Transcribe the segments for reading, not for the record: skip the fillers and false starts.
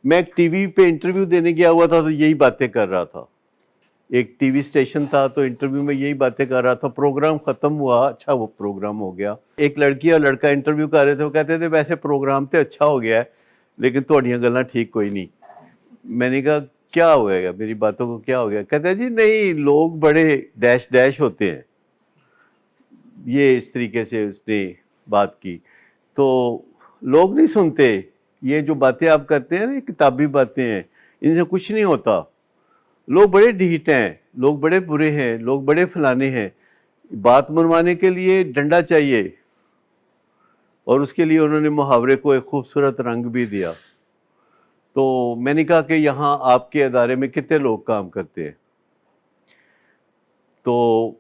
میں ایک T V پہ انٹرویو دینے گیا ہوا تھا تو یہی باتیں کر رہا تھا. ایک ٹی وی اسٹیشن تھا تو انٹرویو میں یہی باتیں کر رہا تھا. پروگرام ختم ہوا, اچھا وہ پروگرام ہو گیا. ایک لڑکی اور لڑکا انٹرویو کر رہے تھے, وہ کہتے تھے ویسے پروگرام تو اچھا ہو گیا ہے لیکن تھوڑیاں گلاں ٹھیک کوئی نہیں. میں نے کہا کیا ہو گیا, میری باتوں کو کیا ہو گیا؟ کہتے ہیں جی نہیں, لوگ بڑے ڈیش ڈیش ہوتے ہیں. یہ اس طریقے سے اس نے بات کی. تو لوگ نہیں سنتے, یہ جو باتیں آپ کرتے ہیں نا, کتابی باتیں ہیں, ان سے کچھ نہیں ہوتا. لوگ بڑے ڈھیٹ ہیں, لوگ بڑے برے ہیں, لوگ بڑے فلانے ہیں. بات منوانے کے لیے ڈنڈا چاہیے, اور اس کے لیے انہوں نے محاورے کو ایک خوبصورت رنگ بھی دیا. تو میں نے کہا کہ یہاں آپ کے ادارے میں کتنے لوگ کام کرتے ہیں؟ تو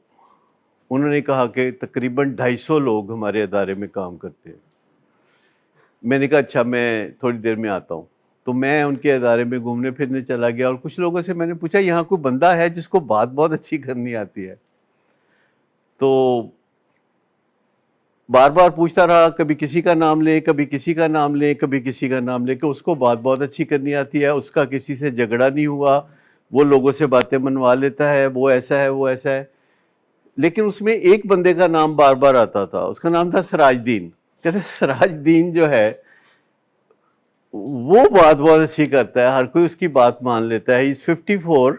انہوں نے کہا کہ تقریباً 250 لوگ ہمارے ادارے میں کام کرتے ہیں. میں نے کہا اچھا میں تھوڑی دیر میں آتا ہوں. تو میں ان کے ادارے میں گھومنے پھرنے چلا گیا, اور کچھ لوگوں سے میں نے پوچھا یہاں کوئی بندہ ہے جس کو بات بہت اچھی کرنی آتی ہے؟ تو بار بار پوچھتا رہا, کبھی کسی کا نام لیں, کبھی کسی کا نام لیں, کبھی کسی کا نام لیں, کہ اس کو بات بہت اچھی کرنی آتی ہے, اس کا کسی سے جھگڑا نہیں ہوا, وہ لوگوں سے باتیں منوا لیتا ہے, وہ ایسا ہے وہ ایسا ہے. لیکن اس میں ایک بندے کا نام بار بار آتا تھا, اس کا نام تھا سراج دین. کہتے سراج دین جو ہے وہ بات بہت اچھی کرتا ہے, ہر کوئی اس کی بات مان لیتا ہے. 54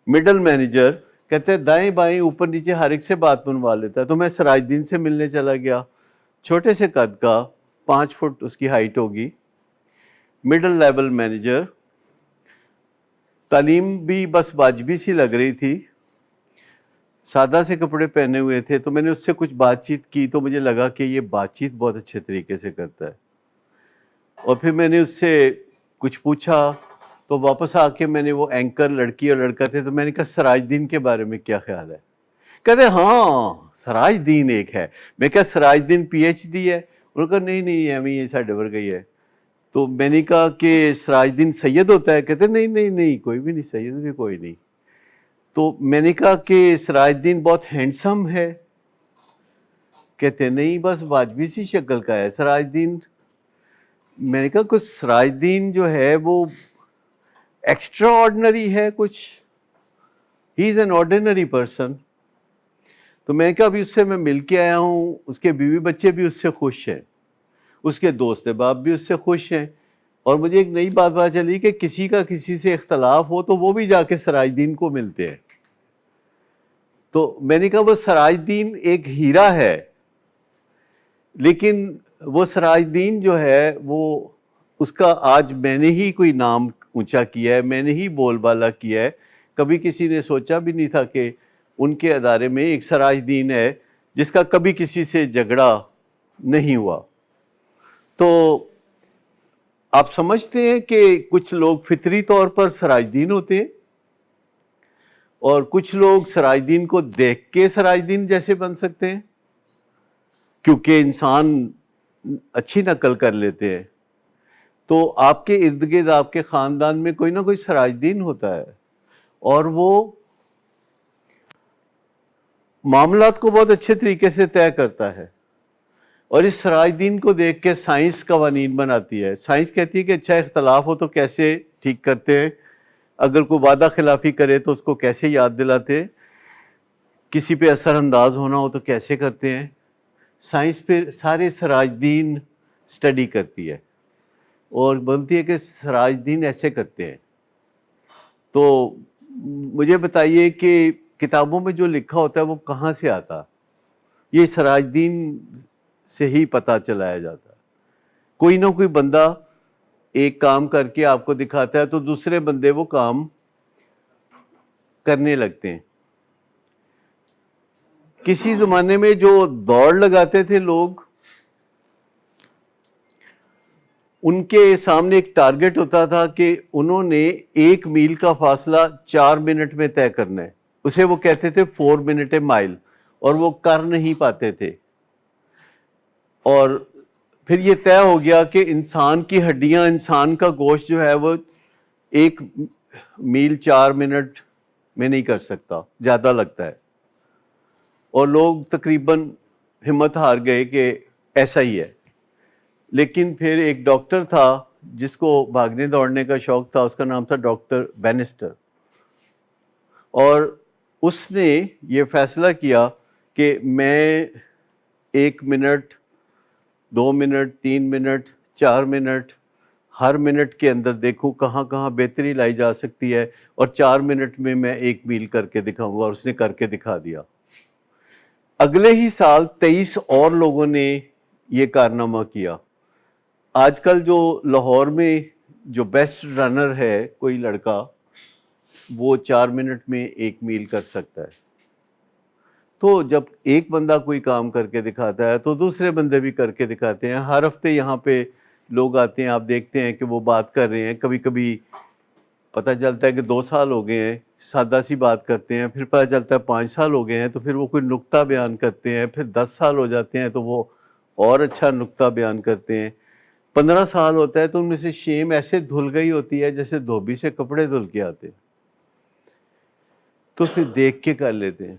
مڈل مینیجر, کہتے ہیں دائیں بائیں اوپر نیچے ہر ایک سے بات منوا لیتا ہے. تو میں سراج دین سے ملنے چلا گیا. چھوٹے سے قد کا, 5 فٹ اس کی ہائٹ ہوگی, مڈل لیول مینیجر, تعلیم بھی بس واجبی سی لگ رہی تھی, سادہ سے کپڑے پہنے ہوئے تھے. تو میں نے اس سے کچھ بات چیت کی تو مجھے لگا کہ یہ بات چیت بہت اچھے طریقے سے کرتا ہے. اور پھر میں نے اس سے کچھ پوچھا, تو واپس آ کے میں نے وہ اینکر لڑکی اور لڑکا تھے, تو میں نے کہا سراج دین کے بارے میں کیا خیال ہے؟ کہتے ہاں سراج دین ایک ہے. میں کہا سراج دین پی ایچ ڈی ہے؟ انہوں نے کہا نہیں نہیں ایویں یہ ساڈے ورگا ہی ہے. تو میں نے کہا کہ سراج دین سید ہوتا ہے؟ کہتے نہیں نہیں نہیں, کوئی بھی نہیں, سید بھی کوئی نہیں. تو میں نے کہا کہ سراج دین بہت ہینڈسم ہے؟ کہتے نہیں, بس واجبی سی شکل کا ہے سراج دین. میں نے کہا کچھ سراج دین جو ہے وہ ایکسٹرا آرڈنری ہے کچھ, ہی از این آرڈینری پرسن. تو میں نے کہا ابھی اس سے میں مل کے آیا ہوں, اس کے بیوی بچے بھی اس سے خوش ہیں, اس کے دوست احباب بھی اس سے خوش ہیں, اور مجھے ایک نئی بات پتہ چلی کہ کسی کا کسی سے اختلاف ہو تو وہ بھی جا کے سراج دین کو ملتے ہیں. تو میں نے کہا وہ سراج دین ایک ہیرا ہے, لیکن وہ سراج دین جو ہے وہ اس کا آج میں نے ہی کوئی نام اونچا کیا ہے, میں نے ہی بول بالا کیا ہے. کبھی کسی نے سوچا بھی نہیں تھا کہ ان کے ادارے میں ایک سراج دین ہے جس کا کبھی کسی سے جھگڑا نہیں ہوا. تو آپ سمجھتے ہیں کہ کچھ لوگ فطری طور پر سراج دین ہوتے ہیں, اور کچھ لوگ سراج دین کو دیکھ کے سراج دین جیسے بن سکتے ہیں, کیونکہ انسان اچھی نقل کر لیتے ہیں. تو آپ کے ارد گرد آپ کے خاندان میں کوئی نہ کوئی سراج دین ہوتا ہے, اور وہ معاملات کو بہت اچھے طریقے سے طے کرتا ہے. اور اس سراج دین کو دیکھ کے سائنس قوانین بناتی ہے. سائنس کہتی ہے کہ اچھا اختلاف ہو تو کیسے ٹھیک کرتے ہیں, اگر کوئی وعدہ خلافی کرے تو اس کو کیسے یاد دلاتے ہیں, کسی پہ اثر انداز ہونا ہو تو کیسے کرتے ہیں. سائنس پہ سارے سراج دین اسٹڈی کرتی ہے اور بولتی ہے کہ سراج دین ایسے کرتے ہیں. تو مجھے بتائیے کہ کتابوں میں جو لکھا ہوتا ہے وہ کہاں سے آتا؟ یہ سراج دین سے ہی پتہ چلایا جاتا. کوئی نہ کوئی بندہ ایک کام کر کے آپ کو دکھاتا ہے تو دوسرے بندے وہ کام کرنے لگتے ہیں. کسی زمانے میں جو دوڑ لگاتے تھے لوگ, ان کے سامنے ایک ٹارگٹ ہوتا تھا کہ انہوں نے 1 میل کا فاصلہ 4 منٹ میں طے کرنا ہے. اسے وہ کہتے تھے 4 منٹ اے مائل, اور وہ کر نہیں پاتے تھے. اور پھر یہ طے ہو گیا کہ انسان کی ہڈیاں, انسان کا گوشت جو ہے وہ 1 میل 4 منٹ میں نہیں کر سکتا, زیادہ لگتا ہے. اور لوگ تقریباً ہمت ہار گئے کہ ایسا ہی ہے. لیکن پھر ایک ڈاکٹر تھا جس کو بھاگنے دوڑنے کا شوق تھا، اس کا نام تھا ڈاکٹر بینسٹر، اور اس نے یہ فیصلہ کیا کہ میں 1 منٹ، 2 منٹ، 3 منٹ، 4 منٹ، ہر منٹ کے اندر دیکھوں کہاں کہاں بہتری لائی جا سکتی ہے، اور 4 منٹ میں 1 میل کر کے دکھاؤں گا، اور اس نے کر کے دکھا دیا۔ اگلے ہی سال 23 اور لوگوں نے یہ کارنامہ کیا۔ آج کل جو لاہور میں جو بیسٹ رنر ہے کوئی لڑکا، وہ 4 منٹ میں 1 میل کر سکتا ہے۔ تو جب ایک بندہ کوئی کام کر کے دکھاتا ہے تو دوسرے بندے بھی کر کے دکھاتے ہیں۔ ہر ہفتے یہاں پہ لوگ آتے ہیں، آپ دیکھتے ہیں کہ وہ بات کر رہے ہیں، کبھی کبھی پتہ چلتا ہے کہ 2 سال ہو گئے ہیں، سادہ سی بات کرتے ہیں، پھر پتہ چلتا ہے 5 سال ہو گئے ہیں، تو پھر وہ کوئی نکتہ بیان کرتے ہیں، پھر 10 سال ہو جاتے ہیں تو وہ اور اچھا نکتہ بیان کرتے ہیں، 15 سال ہوتا ہے تو ان میں سے شیم ایسے دھل گئی ہوتی ہے جیسے دھوبی سے کپڑے دھل کے آتے، تو پھر دیکھ کے کر لیتے ہیں۔